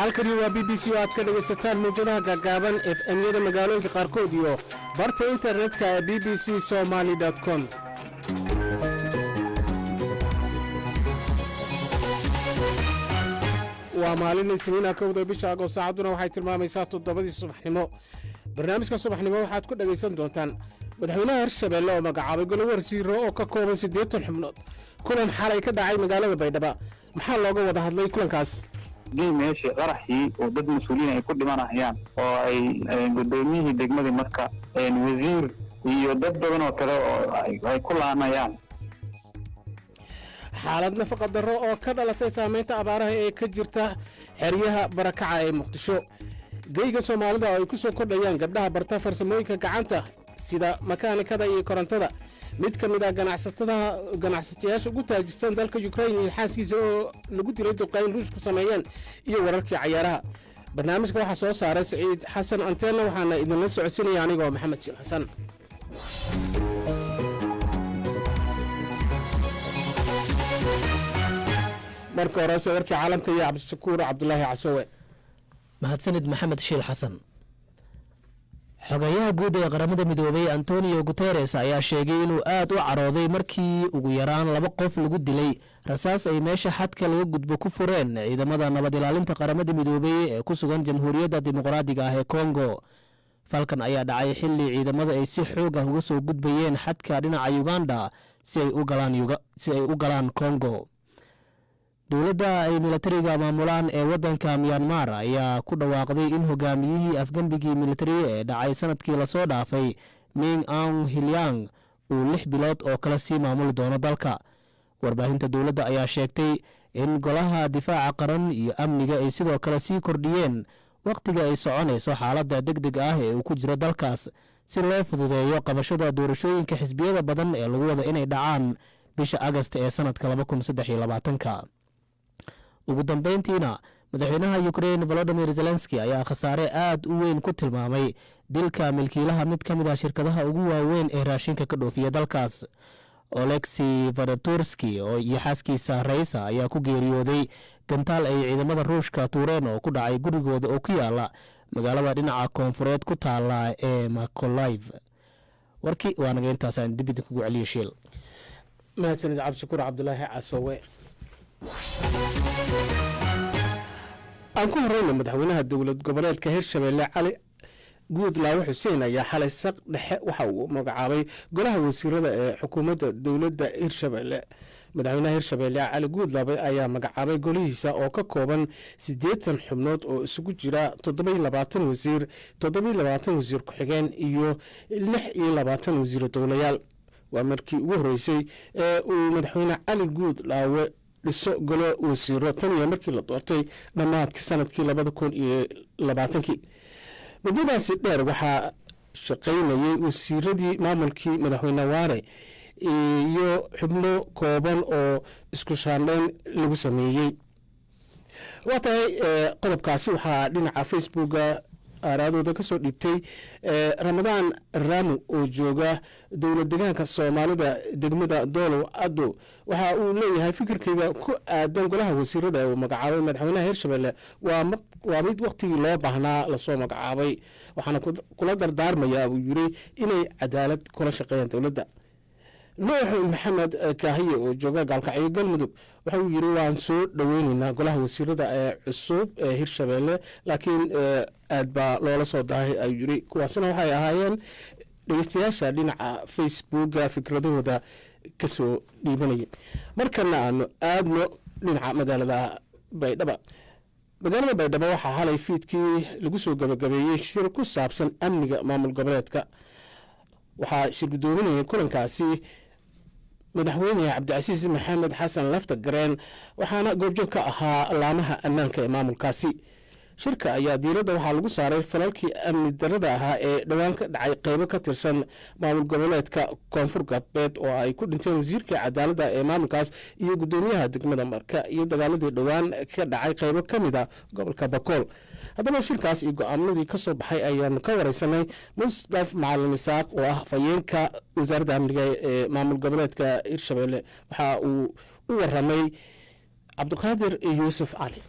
halkani waa BBC oo aad ka dhagaysataan muujadaha gaagaaban FM-yada magaalooyinka qaarkood iyo barta internetka ee bbcsomali.com. waa maalin isniina kowda bisha Agoosto saacaduna waxay tilmaamaysaa 7 subaxnimo. barnaamijka subaxnimo waxaad ku dhagaysan doontaan madaxweynaha Hirshabelle oo magacaabay golo wasiiro oo ka kooban 80 xubnood. kulan xalay ka dhacay magaalada Baydhabo. maxaa looga wada hadlay kulankaas? meesha qaraxii oo dad mas'uuliyiin ay ku dhimanayaan oo ay gudoomiyihii degmada marka wasiir iyo dad badan oo kale oo ay ku laanayaan. xaalad nafaqa darro oo ka dhalatay saameynta abaaraha ee ka jirta xeryaha barakaca ee Muqdisho. geyga Soomaalida oo ay ku soo kordhayaan gabdhaha barta farsamooyinka gacanta sida makaanikada iyo korontada. mid ka mid ah ganacsatayaasha ugu taajirsan dalka Ukraine iyo xaaskiisa oo lagu dilay duqeyn Ruushku sameeyeen iyo wararkii ciyaaraha. barnaamijka waxaa soo saaray Saciid Xasan Anteena waxaana idinla socodsiinaya anigoo Maxamed Shiil Xasan. marka hore warkii caalamka iyo Cabdishakuur Cabdullaahi Casowe. mahadsanid Maxamed Shiil Xasan. xogayaha guud ee qaramada midoobay Antonio Guterres ayaa sheegay inuu aad u carooday markii ugu yaraan 2 qof lagu dilay rasaas ay meesha xadka laga gudbo ku fureen ciidamada nabad ilaalinta qaramada midoobay ee ku sugan Jamhuuriyadda Dimuqraadiga ah ee Congo. falkan ayaa dhacay xilli ciidamada ay si xoog ah uga soo gudbayeen xadka dhinaca Uganda si ay u galaan Congo. dowladda ay militariga maamulaan ee wadanka Myanmar ayaa ku dhawaaqday in hogaamiyihii afgambigii militari ee dhacay sanadkii la soo dhaafay Min Aung Hlaing uu 6 bilood oo kala sii maamuli doono dalka. warbaahinta dowladda ayaa sheegtay in golaha difaaca qaran iyo amniga ay sidoo kale sii kordhiyeen waqtiga ay soconayso xaaladda degdeg ah ee uu ku jiro dalkaas si loo fududeeyo qabashada doorashooyinka xisbiyada badan ee lagu wada inay dhacaan bisha Agast ee sanadka 2023. ugu dambeyntiina madaxweynaha Ukraine Volodymyr Zelensky ayaa khasaare aad u weyn ku tilmaamay dilka milkiilaha mid ka mid ah shirkadaha ugu waaweyn ee raashinka ka dhoofiya dalkaas. Oleksiy Vadatursky oo iyo xaaskiisa Raisa ayaa ku geeriyooday gantaal ay ciidamada Ruushka tuureen oo ku dhacay gurigooda oo ku yaala magaalada dhinaca koonfureed ku taala ee Mykolaiv. warkii waa naga intaas aan dib idin kugu celiyo Shiil. mahadsanid Cabdishakuur Cabdullaahi Casowe. aan ku horeyno madaxweynaha dowlad goboleedka Hirshabelle Cali Guudlaawe Xuseen ayaa xalay saq dhexe waxa uu magacaabay golaha wasiirada ee xukuumadda dowladda Hirshabelle. madaxweynaha Hirshabelle Cali Guudlaawe ayaa magacaabay golihiisa oo ka kooban 80 xubnood oo isugu jira 27 wasiir, 27 wasiir ku-xigeen iyo 26 wasiir dowlayaal. waa markii ugu horeysay ee uu madaxweyne Cali Guudlaawe dhiso golo wasiiro tan iyo markii la doortay dhamaadkii sanadkii 2020. muddadaasi dheer waxaa shaqaynayay wasiiradii maamulkii madaxweyne Waare iyo xubno kooban oo isku shaandhayn lagu sameeyey. waa tahay qodobkaasi waxaa dhinaca Facebooka aaraadooda ka soo dhiibtay Ramadaan Ramu oo jooga dowlad deegaanka Soomaalida degmada Doolow Ado. waxa uu leeyahay fikirkayga ku aadan golaha wasiirada oo magacaabay madaxweynaha Hirshabelle waa mid waqtigii loo baahnaa la soo magacaabay, waxaana kula dardaarmaya uu yiri inay cadaalad kula shaqeeyaan dowladda. Nuux Maxamed Kaahiye oo jooga Gaalkacyo Galmudug waxa uu yiri waan soo dhaweynaynaa golaha wasiirada ee cusub ee Hirshabelle laakiin aad baa loola soo daahay ayuu yiri. kuwaasina waxay ahaayeen dhageystayaasha dhinaca Facebooka fikradahooda ka soo dhiibanayay. markana aanu aadno dhinaca magaalada Baydhabo. magaalada Baydhabo waxaa halay fiidkii lagu soo gabagabeeyay shir ku saabsan amniga maamul goboleedka. waxaa shir gudoominayay kulankaasi madaxweyne Cabdicasiis Maxamed Xasan Laftagareen waxaana goobjoog ka ahaa laamaha ammaanka ee maamulkaasi. shirka ayaa diiradda waxaa lagu saaray falalkii amni darrada ahaa ee dhawaan ka dhacay qaybo ka tirsan maamul goboleedka Koonfur Galbeed oo ay ku dhinteen wasiirka cadaaladda ee maamulkaas iyo gudoomiyaha degmada Marka iyo dagaaladii dhawaan ka dhacay qaybo ka mid ah gobolka Bakool. haddaba shirkaas iyo go'aamadii ka soo baxay ayaan ka wareysanay Mustaf Macalin Isaaq oo ah fayeenka wasaaradda amniga ee maamul goboleedka Hirshabelle. waxa uu u waramay Cabdiqaadir Yuusuf Cali.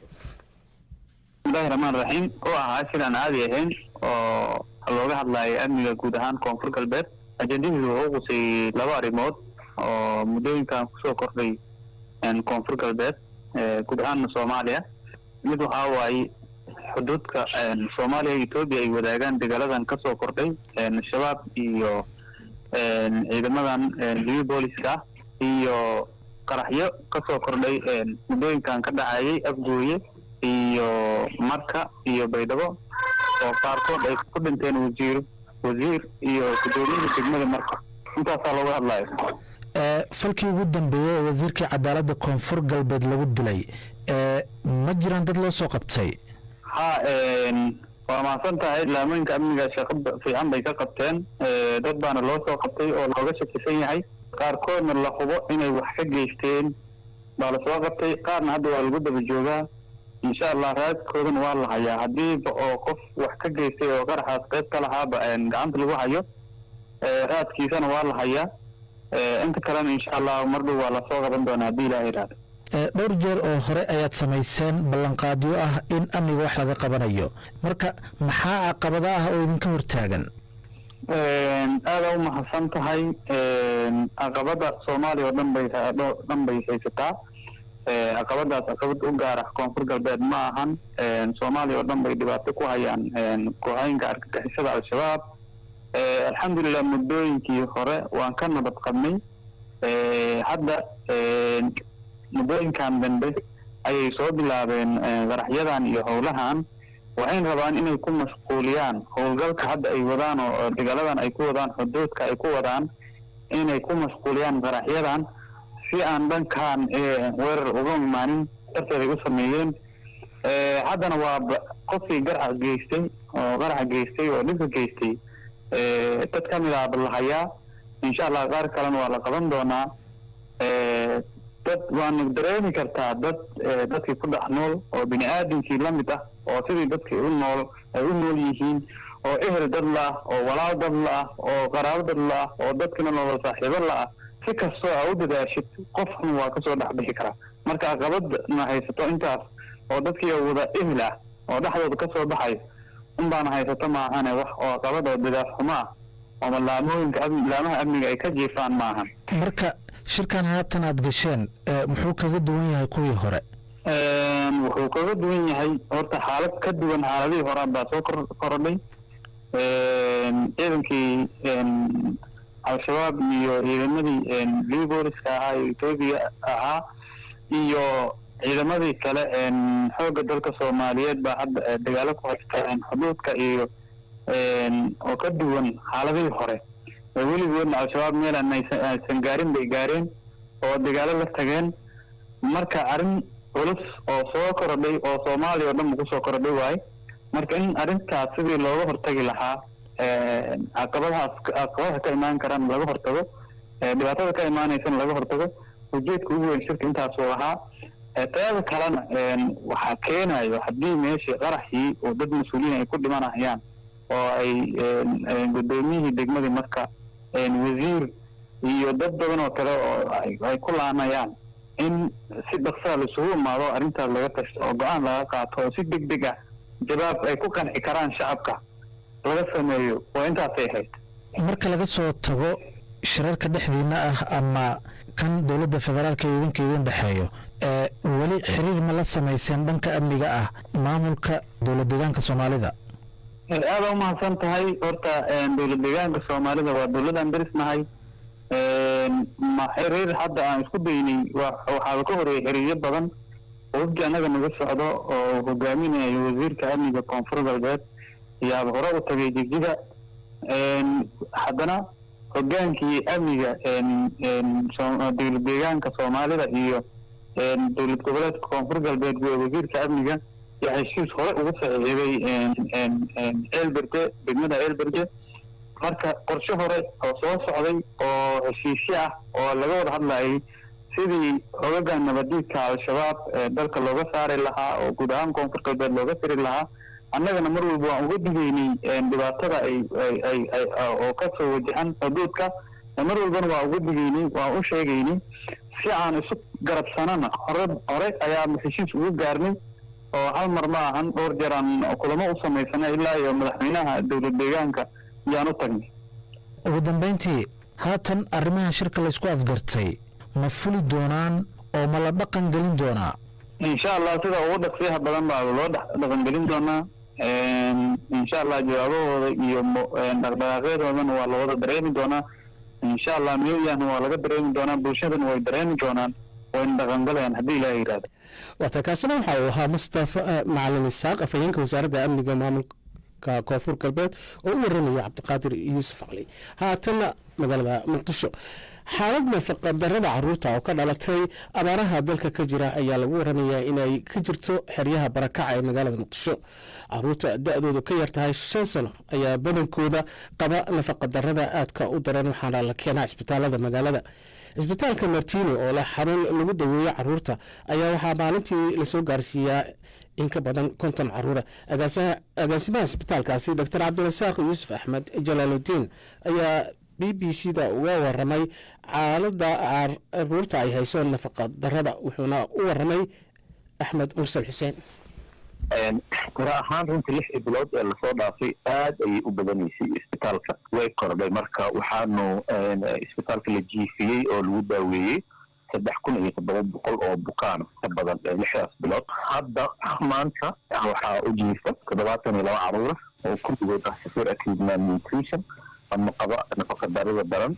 bismillahi raxmaan raxiim oo ahaa sidaan caadi ahayn oo looga hadlayo amniga guud ahaan koonfur galbeed ajendadiisu wuxuu qusay laba arrimood oo muddooyinkan kusoo kordhay koonfur galbeed guud ahaan Soomaaliya mid waxa waaye xuduudka Soomaaliya iyo Itoobiya ay wadaagaan dagaaladan ka soo kordhay shabaab iyo ciidamadan liyu booliska iyo qaraxyo ka soo kordhay muddooyinkan ka dhacayay Afgooye iyo Marka iyo Baydhabo oo qaarkood ay ku dhinteen wasiir iyo gudoomiyaha degmada Marka intaas looga hadlayo falkii ugu dambeeyay wasiirka cadaaladda koonfur galbeed lagu dilay ma jiraan dad loo soo qabtay waa maasan tahay laamaynka amniga shaqo fiican bay ka qabteen dad baana loo soo qabtay oo looga shakisan yahay qaarkoodna la hubo inay wax ka geysteen baa la soo qabtay qaarna hadda waa lagu daba joogaa insha Allah raadkoodana waa la hayaa haddii oo qof wax ka geystay oo qaraxaas qayb ka lahaaba gacanta lagu hayo raadkiisana waa la hayaa inta kalena insha Allah mar dhow waa la soo qaban doonaa haddii Ilaahay yiraahdo dhowr jeer oo hore ayaad samayseen ballanqaadyo ah in amniga wax laga qabanayo marka maxaa caqabado ah oo idinka hortaagan aad u mahadsan tahay caqabada Soomaaliya oo dhan bay haysataa caqabadaas caqabad u gaar ah koonfur galbeed ma ahan Soomaaliya oo dhan bay dhibaato ku hayaan kooxaynka argagixisada al-shabaab alxamdulillah muddooyinkii hore waan ka nabad qabnay hadda muddooyinkan dambe ayay soo bilaabeen qaraxyadan iyo howlahan waxay rabaan inay ku mashquuliyaan howlgalka hadda ay wadaan oo dagaaladan ay ku wadaan xuduudka ay ku wadaan inay ku mashquuliyaan qaraxyadan si aan dhankaan weerar uga imaanin darteed ay u sameeyeen haddana waa qofkii qaraxa geystay oo dhibka geystay dad ka mid ah lahayaa insha Allah qaar kalena waa la qaban doonaa dad waanu dareemi kartaa dadkii ku dhex nool oo bini'aadamkii la mid ah oo sidii dadkii u nool yihiin oo ehel dad la ah oo walaal dad la ah oo qaraabo dad la ah oo dadkina nolol saaxiibo la ah si kastoo aa u dadaashid qofkan waa kasoo dhex bixi karaa marka caqabadna haysato intaas oo dadkii wada ehel ah oo dhexdooda kasoo baxay unbaana haysato maahane wax oo caqabad oo dadaal xumo ah oo laamaha amniga ay ka jiifaan maahan marka shirkan haatan aad gasheen muxuu kaga duwan yahay kuwii hore wuxuu kaga duwan yahay horta xaalad ka duwan xaaladihii hore baa soo korodhay ciidankii al-shabaab iyo ciidamadii liyu booliska ahaa iyo Itoobiya ahaa iyo ciidamadii kale xoogga dalka Soomaaliyeed baa hadda dagaalo ku haysta xuduudka iyo oo ka duwan xaaladihii hore weligoodna al-shabaab meel aysan gaarin bay gaareen oo dagaalo la tageen marka arrin culus oo soo korodhay oo Soomaaliya oo dhan ku soo korodhay waay marka in arrintaas sidii looga hortagi lahaa caqabadaha ka imaan karaan laga hortago dhibaatada ka imaanaysana laga hortago ujeedka ugu weyn shirka intaas uu ahaa taada kalena waxaa keenayo haddii meeshii qaraxii oo dad mas-uuliyiin ay ku dhimanayaan oo ay gudoomiyihii degmadii Marka wasiir iyo dad badan oo kale oo ay ku laanayaan in si dhaqso la isugu imaado arrintaas laga tashto oo go'aan laga qaato oo si degdeg ah jawaab ay ku qanci karaan shacabka laga sameeyo oo intaas ay ahayd marka laga soo tago shirarka dhexdiina ah ama kan dowladda federaalka idinka idin dhexeeyo weli xiriir ma la samayseen dhanka amniga ah maamulka dowlad deegaanka Soomaalida aad u mahadsan tahay horta dowlad deegaanka Soomaalida waa dowladan darisnahay ma xiriir hadda aan isku daynay waxaa ka horeeyay xiriiryo badan oo anaga naga socdo oo hogaaminayo wasiirka amniga koonfur galbeed yaa hore u tagay Jigjiga haddana hogaankii amniga dowlad deegaanka Soomaalida iyo dowlad goboleedka koonfur galbeed wasiirka amniga yaa heshiis hore ugu saxiixday Elberde degmada Elberde marka qorshe hore oo soo socday oo heshiisyo ah oo laga wada hadlayay sidii xogaga nabadiidka al-shabaab dalka looga saari lahaa oo guud ahaan koonfur galbeed looga tiri lahaa annagana mar walba waan uga digaynay dhibaatada oo ka soo wajahan xuduudka mar walbana waa uga digaynay waan u sheegaynay si aan isu garabsanana hore ayaa heshiis ugu gaarnay oo hal mar ma ahan dhowr jeer aan kulamo u samaysanay ilaa iyo madaxweynaha dowlad deegaanka yaan u tagnay. ugu dambeyntii haatan arrimaha shirka laysku afgartay ma fuli doonaan oo ma la dhaqan gelin doonaa? insha allah sida ugu dhaqsiyaha badan baa loo dhaqan gelin doonaa. insha allah jawaabahooda iyo dhaqdhaqaaqyadoodana waa lawada dareemi doonaa. insha allah miyahan waa laga dareemi doonaa, bulshadana way dareemi doonaan, wayna dhaqangalayaan haddii ilaaha yidhaahdo. waata kaasina waxa uu ahaa mustafa macalin isaaq afhayeenka wasaaradda amniga maamulka koonfur galbeed oo u waramaya cabdiqaadir yuusuf cali. haatana magaalada muqdisho, xaalad nafaqa darada caruurta oo ka dhalatay abaaraha dalka ka jira ayaa lagu waramayaa inay ka jirto xeryaha barakaca ee magaalada muqdisho. caruurta da-doodu ka yartahay 5 sano ayaa badankooda qaba nafaqa darada aadka u daran, waxaana la keenaa cisbitaalada magaalada. cisbitaalka martini oo leh xarun lagu daweeyo caruurta ayaa waxaa maalintii lasoo gaarsiiyaa in ka badan 50 caruura. agaasimaha cisbitaalkaasi dr cabdirasaaq yuusuf axmed jalaaludiin ayaa b b c da uga waramay xaalada caruurta ay hayso nafaqa darada, wuxuuna u waramay axmed mursal xuseen. tira ahaan runtii 6 bilood ee lasoo dhaafay aad ayay u badanaysay isbitaalka, way kordhay. marka waxaanu isbitaalka la jiifiyey oo lagu daaweeyey 3,700 oo bukaan ka badan 6 bilood. hadda maanta waxaa u jiifa 72 caruura oo kulligood ah severe acute malnutrition ama qaba nafaqa darada daran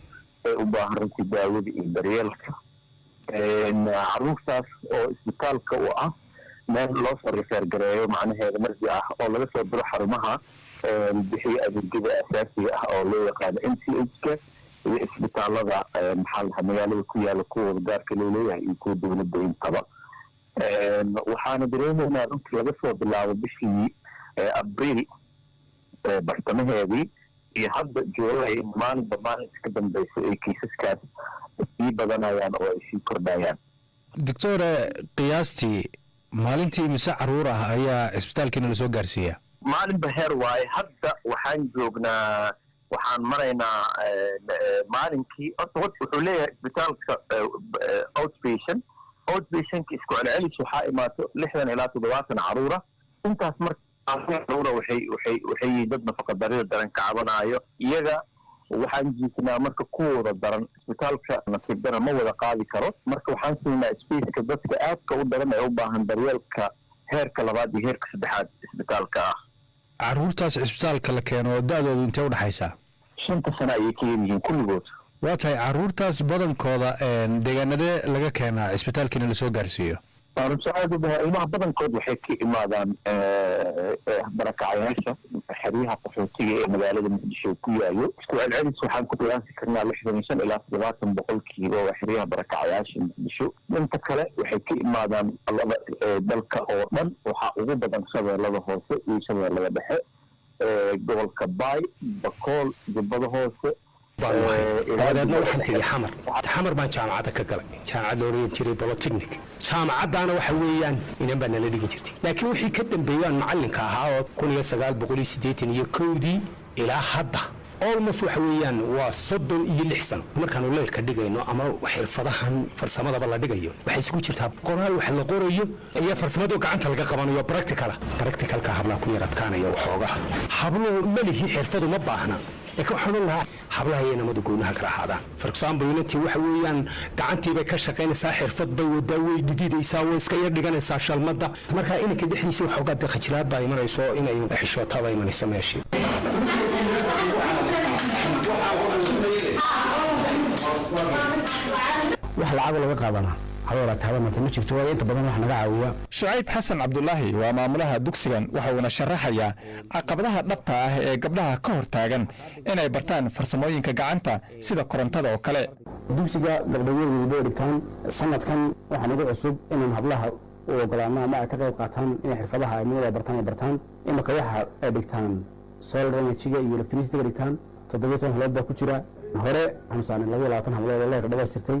ee u baahan runtii daawada iyo daryeelka. caruurtaas oo isbitaalka u ah meel loo soo rifeer gareeyo macnaheeda marji ah oo laga soo diro xarumaha bixiya adeegyada asaasiga ah oo loo yaqaano NCH-ka iyo isbitaalada magaalada ku yaala kuwooda gaarka loo leeyahay iyo kuwa dowladda intaba. waxaana dareemaynaa runtii laga soo bilaabo bishii abriil bartamaheedii iyo hadda juulay maalinba maalinta ka dambaysa ay kiisaskaas sii badanayaan oo ay sii kordhayaan. doctore, qiyaastii maalintii mise caruur ah ayaa cisbitaalkiina lasoo gaarsiiyaa? maalinba heer waaye. hadda waxaan joognaa, waxaan maraynaa maalinkii wuxuu leeyahay isbitaalka outpatientka isku celcelis waxaa imaato 60 ilaa 70 caruura. intaas marka caruura waxay dad nafaqa darida daran ka cabanayo. iyaga waxaan jiifnaa marka kuwooda daran isbitaalka nasiib daran ma wada qaadi karo, marka waxaan siinaa spaceka dadka aadka u daran ee u baahan daryeelka heerka 2 iyo heerka 3 isbitaalka ah. caruurtaas cisbitaalka la keeno da-doodu intee u dhaxaysaa? 5 sano ayay ka yihiin kulligood. waa tahay caruurtaas badankooda deegaanadee laga keenaa cisbitaalkiina lasoo gaarsiiyo? ilmaha badankood waxay ka imaadaan barakacayaasha xeryaha qaxootiga ee magaalada muqdisho ku yaayo. isku celcelis waxaan ku qiyaasi karnaa 65 ilaa 70% waa xeryaha barakacayaasha muqdisho. inta kale waxay ka imaadaan dalka oo dhan. waxaa ugu badan shabeellada hoose iyo shabeellada dhexe, gobolka baay, bakool, jubbada hoose. dabadeedna waxaan tegey xamar baan jaamacadda ka galay, jaamacad loo oran jiray bolotechnic. jaamacaddaana waxa weeyaan inan baa nala dhigi jirtay, laakiin wixii ka dambeeyey aan macallinka ahaa oo 1981 ilaa hadda almost waxa weeyaan waa 36 sano. markaanu leerka dhigayno ama xirfadahan farsamadaba la dhigayo waxay isugu jirtaa qoraal wax la qorayo iyo farsamado gacanta laga qabanayo practicalka hablaha ku yaradkaanaya waxooga. hablo malihi xirfadu ma baahna, laakiin waxaan lahaa hablaha iyo namada goonaha kala ahaadaan. for example inantii waxa weeyaan gacantii bay ka shaqaynaysaa, xirfad bay wadaa, way dhididaysaa, way iska yar dhiganaysaa shalmada. marka inanka dhexdiisa waxoogaa dee khajiraad baa imanayso inay xishootada imanayso meeshii. wax lacag laga qaadanaa ma jirto, waa inta badan wax naga caawiya. shucayb xasan cabdulaahi waa maamulaha dugsigan, waxa uuna sharaxayaa caqabadaha dhabta ah ee gabdhaha ka hor taagan inay bartaan farsamooyinka gacanta sida korontada oo kale. dugsiga gabdhaweyn bay dhigtaan. sanadkan waxaa nagu cusub inaan hablaha u ogolaano ama ay ka qayb qaataan inay xirfadaha ay bartaan. imaka waxa ay dhigtaan solar energy-ga iyo electricity-ga dhigtaan. 17 hablood baa ku jira. hore waxaan 22 hablood oo leer dhawaystirtay.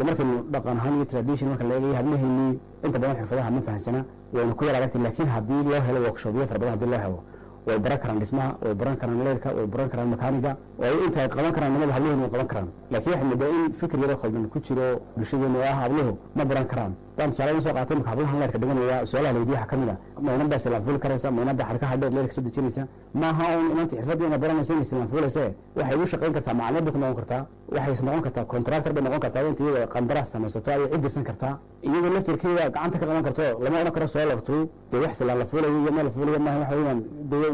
markaynu dhaqan ahaan iyo tradition marka la eegayo hablaheennii inta badan xirfadaha ma fahansana, wayna ku yar adagtay. laakiin haddii loo helo workshopyo fara badan, haddii loo helo way baran karaan dhismaha, way baran karaan leerka, way baran karaan makaaniga, way inta qaban karaan nimada hablaheenu qaban karaan. laakiin waxa muddo in fikir yar oo khaldan ku jiro bulshadeena ah habluhu ma baran karaan. daan su'aalaha soo qaatay marka hablahan leerka dhiganaya su'aalaha leeyahay waxa kamid ah ma inaan bas la fuul karaysa ma inaan xarkaha dheer leerka soo dejinaysa ma aha inaan xirfadina baranayso inay isla fuulaysa waxay u shaqeyn kartaa macallin noqon kartaa waxay noqon kartaa contractor bay noqon kartaa intii qandaraas samaysato ay cidirsan kartaa iyadoo laftirkeeda gacanta ka qaban karto lama oran karo soo laftu de wax sila la fuulayo iyo meel fuulayo ma waxa weeyaan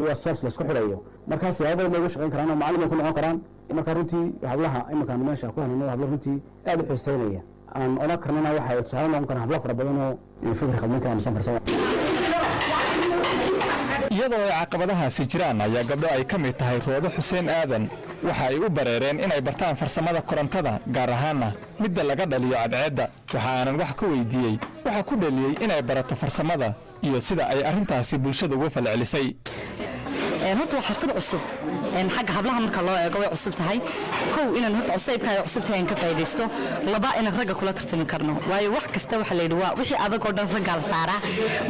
waa source la isku xirayo markaas yaabo ay ugu shaqeyn karaan macallin ku noqon karaan marka runtii hablaha imika meesha ku hanayno hablaha runtii aad u xiiseynaya aan ona karnana waxa tusaale noqon karaan hablo fara badan oo fikir khadmad ka amsan farsamo iyadoo ay caqabadahaasi jiraan ayaa gabdho ay ka mid tahay Roodo Xuseen Aadan waxa ay u bareereen inay bartaan farsamada korontada gaar ahaanna midda laga dhaliyo cadceedda waxa aanan wax ka weydiiyey waxa ku dhaliyay inay barato farsamada iyo sida ay arrintaasi bulshada uga falcelisay horta waxa xirfad cusub xagga hablaha marka loo eego way cusub tahay kow inaan horta cusaybka ay cusub tahay ka faa'iideysto laba inaan ragga kula tartami karno waayo wax kasta waxa la yidhi waa wixii adag oo dhan ragga la saaraa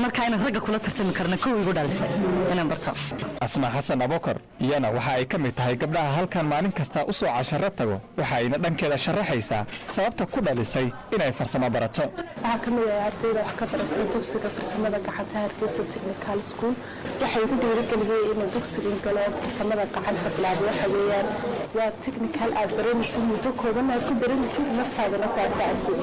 marka inaan ragga kula tartami karno kow igu dhalisay inaan barto Asma Xasan Abokar iyana waxa ay ka mid tahay gabdhaha halkan maalin kasta u soo casharo tago waxa ayna dhankeeda sharaxaysaa sababta ku dhalisay inay farsamo barato waxa kamid ah ardayda wax ka baratay dugsiga farsamada gacanta Hargeysa Technical School waxay ku dhiirigeliyeen in dugsiga galo farsamada gacanta bilaabo waxa weeyaan waa technical aad baranaysid muddo kooban aad ku baranaysid naftaadana ku anfacaysid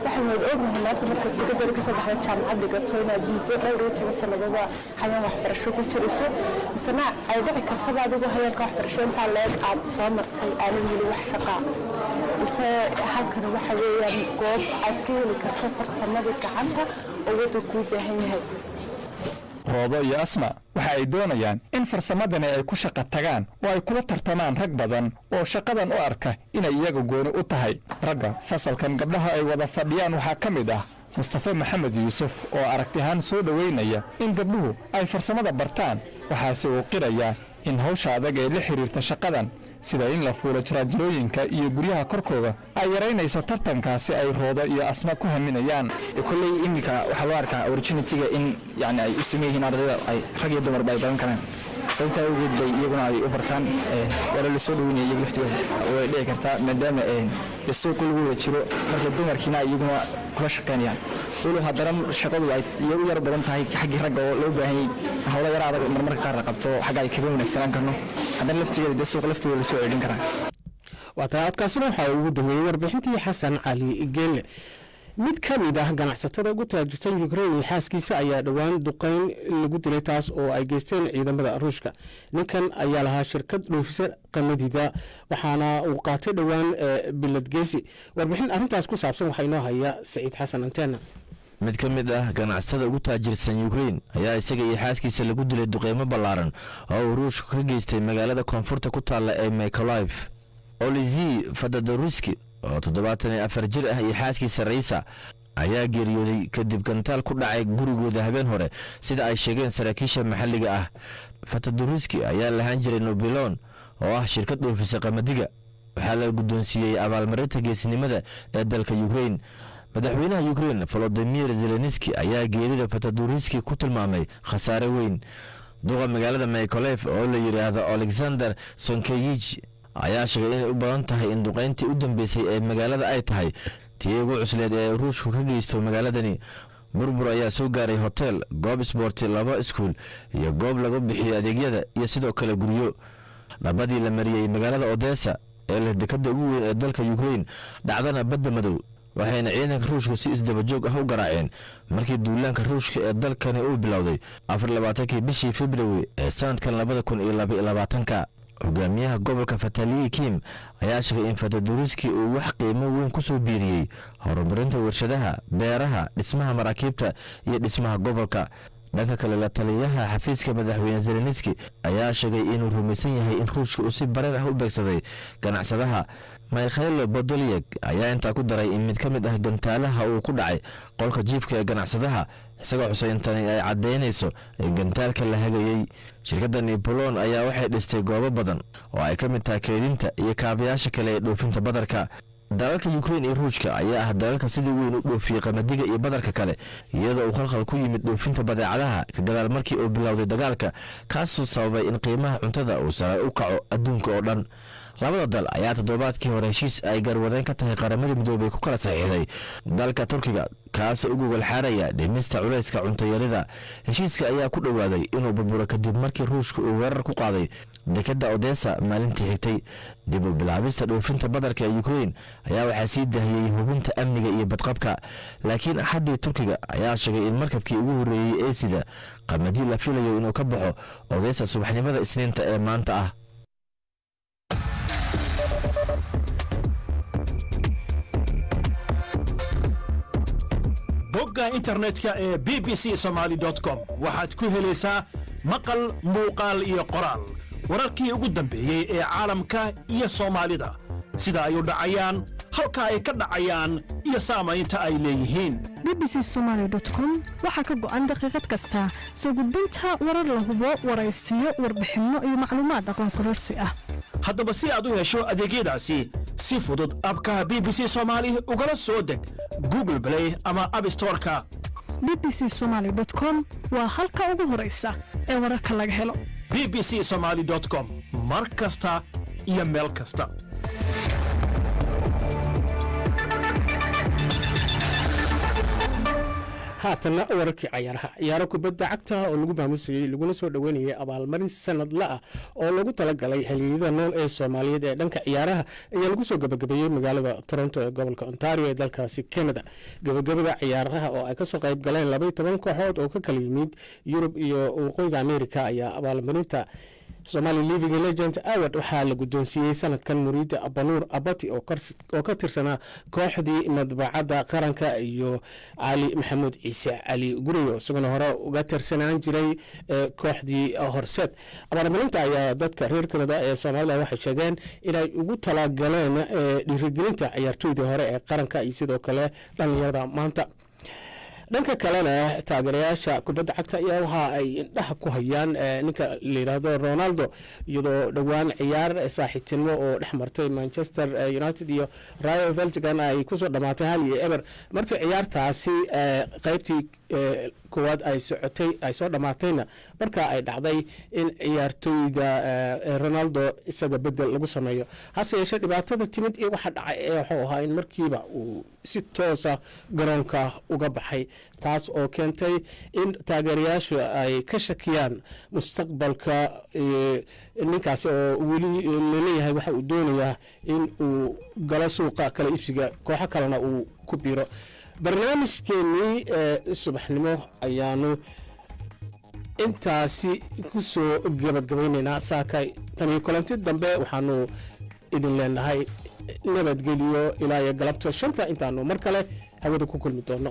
waxaan ognahay maanta marka sidoo ka soo baxday jaamacad dhigato inaad muddo dhowr iyo 10 sannadood hay'ad waxbarasho ku jirayso isna ay dhici karto adigu hay'ad waxbarasho inta leeg aad soo martay aan weli wax shaqo bise halkan waxa weeyaan goob aad ka heli karto farsamada gacanta oo wada ku baahan yahay Roodo iyo Asma waxa ay doonayaan in farsamadani ay ku shaqo tagaan oo ay kula tartamaan rag badan oo shaqadan u arka inay iyaga gooni u tahay ragga fasalkan gabdhaha ay wada fadhiyaan waxa kamid ah Mustafa Maxamed Yuusuf oo aragtihan soo dhaweynaya in gabdhuhu ay farsamada bartaan waxaase uu qiraya in hawsha adag ee la xiriirta shaqadan sida in la fuulo jaraajirooyinka iyo guryaha korkooda ay yareynayso tartankaasi ay Roodo iyo Asma ku haminayaan kulay imika waxa loo arkaa opportunity-ga in yani ay u sameeyeen ardayda ay rag iyo dumar bay baran karaan sababta ugu day iyaguna ay u bartaan wala la soo dhaweynaya iyaga laftigooda way dhici kartaa maadaama suuq lagu jiro marka dumarkiina iyaguna kula shaqeynayaan walo haddana shaqadu ay yar badan tahay xaggi ragga oo loo baahan yahay hawlo yar adag marmarka qaar la qabto xagga ay kaga wanaagsanaan karno haddana laftigeeda suuq laftigeeda la soo celin karaa wataadkaasina waxa ugu dambeeyay warbixintii Xasan Cali Geelle mid ka mid ah ganacsatada ugu taajirsan Ukraine xaaskiisa ayaa dhawaan duqeyn lagu dilay taas oo ay geysteen ciidamada Ruushka ninkan ayaa lahaa shirkad dhoofisa qamadida waxaana uu qaatay dhawaan bilad geesi warbixin arrintaas ku saabsan waxa inoo haya Saciid Xasan Anteena mid ka mid ah ganacsatada ugu taajirsan Ukraine ayaa isaga iyo xaaskiisa lagu dilay duqeymo ballaaran oo Ruushka ka geystay magaalada koonfurta ku taala ee Mykolaiv Olizii Fadadoruski oo 74 jir ah iyo xaaskiisa Raisa ayaa geeriyooday kadib gantaal ku dhacay gurigooda habeen hore sida ay sheegeen saraakiisha maxalliga ah Fadadoruski ayaa lahaan jiray Nobilon oo ah shirkad dhoofisa qamadiga waxaa la guddoonsiiyey abaalmarinta geesinimada ee dalka Ukraine madaxweynaha Ukraine Volodymyr Zelensky ayaa geerida Fadadoruski ku tilmaamay khasaare weyn duqa magaalada Mykolaiv oo la yiraahdo Alexander Sonkeyich ayaa sheegay inay u badan tahay in duqeyntii u dambeysay ee magaalada ay tahay tii ugu cusleed ee Ruushku ka geysto magaaladani burbur ayaa soo gaaray hotel goob isboorti laba iskuul iyo goob lagu bixiyo adeegyada iyo sidoo kale guryo labadii la mariyay magaalada Odessa ee leh dekada ugu weyn ee dalka Ukraine dhacdana badda madow waxayna ciidanka Ruushka si isdaba joog ah u garaaceen markii duulaanka Ruushka ee dalkani uu bilowday 24 bishii February ee sanadkan 2022 hogaamiyaha gobolka Fataliy Kim ayaa sheegay in Fadadoruski uu wax qiimo weyn ku soo biiriyay horumarinta warshadaha beeraha dhismaha maraakiibta iyo dhismaha gobolka dhanka kale la taliyaha xafiiska madaxweyne Zelensky ayaa sheegay inuu rumaysan yahay in Ruushka uu si bareer ah u beegsada ganacsadaha Mikhail Podolyak ayaa inta ku daray in mid ka mid ah gantaalaha uu ku dhacay qolka jiifka ee ganacsadaha isagoo xuseentani ay cadeynayso in gantaalka la hagayay shirkadda Nipolon ayaa waxay dhistay goobo badan oo ay ka mid tahay keedinta iyo kaabayaasha kale ee dhoofinta badarka dalalka Ukraine iyo Ruushka ayaa ah dalalka sidii weyn u dhoofiyay qamadiga iyo badarka kale iyadoo uu khalkhal ku yimid dhoofinta badeecadaha ka gadaal markii uu bilowday dagaalka kaasoo sababay in qiimaha cuntada uu sare u kaco adduunka oo dhan labada dal ayaa toddobaadkii hore heshiis ay garwadeen ka tahay qaramada midoobay ku kala saxiixday dalka turkiga kaasoo u gogol xaaraya dhimista culayska cuntayarida. heshiiska ayaa ku dhowaaday inuu burburo kadib markii ruushka uu weerar ku qaaday dekadda odessa maalintii xigtay. dib u bilaabista dhoofinta badarka ee ukrain ayaa waxaa sii daahiyey hubinta amniga iyo badqabka, laakiin axaddii turkiga ayaa sheegay in markabkii ugu horreeyey ee sida qamadii la filayo inuu ka baxo odessa subaxnimada isniinta ee maanta ah. bogga internetka ee bbcsomali.com waxaad ku helaysaa maqal, muuqaal iyo qoraal. wararkii ugu dambeeyey ee caalamka iyo Soomaalida, sida ay u dhacayaan, halka ay ka dhacayaan iyo saamaynta ay leeyihiin. bbcsomali.com waxaa ka go'an daqiiqad kasta soo gudbinta warar la hubo, waraysiyo, warbixinno iyo macluumaad aqoon kororsi ah. haddaba si aad u hesho adeegyadaasi si fudud abka BBC Somali ugala soo deg Google Play ama App Store-ka. bbcsomali.com waa halka ugu horeysa ee wararka laga helo. bbcsomali.com mar kasta iyo meel kasta. haatana wararkii ciyaaro kubadda cagta oo lagu maamusayay laguna soo dhaweynayay abaalmarin sanadla ah oo lagu talagalay halyeeyada nool ee Soomaaliyeed ee dhanka ciyaaraha ayaa lagu soo gabagabeeyay magaalada Toronto ee gobolka Ontario ee dalkaasi Canada. gabagabada ciyaaraha oo ay ka soo qayb galeen 12 kooxood oo ka kala yimid Yurub iyo Waqooyiga Ameerika ayaa abaalmarinta Somali Living Legend Award waxaa la guddoonsiiyey sanadkan Muriida Abanuur Abati oo ka tirsanaa kooxdii madbacadda qaranka iyo Cali Maxamuud Ciise Cali Guriyo isagoo hore uga tirsanaan jiray kooxdii Horseed. abaalmarinta ayaa dadka reer Canada ee Soomaalida waxay sheegeen inay ugu talagaleen dhiirigelinta ciyaartoyda hore ee qaranka iyo sidoo kale dhalinyarada maanta. dhanka kalena taageerayaasha kubadda cagta ayaa waxa ay indhaha ku hayaan ninka la yiraahdo Ronaldo iyadoo dhawaan ciyaar saaxiibtinimo oo dhex martay Manchester United iyo Rayo Vallecano ay ku soo dhamaatay 1-1 markii ciyaartaasi qaybtii koowaad ay soo dhamaatayna marka ay dhacday in ciyaartoyda Ronaldo isaga bedel lagu sameeyo. hase yeeshee dhibaatada timid ee waxa dhacay ee wuxuu ahaa in markiiba uu si toos ah garoonka uga baxay, taas oo keentay in taageerayaashu ay ka shakiyaan mustaqbalka ninkaasi oo weli leeyahay waxa uu doonayaa in uu galo suuqa kala iibsiga kooxo kalena uu ku biiro. barnaamijkeenii subaxnimo ayaanu intaasi ku soo gabagabaynaynaa saakay tan iyo kulanti dambe waxaanu idin leenahay nabadgelyo ilaa iyo galabta 5 intaanu mar kale hawada ku kulmi doono.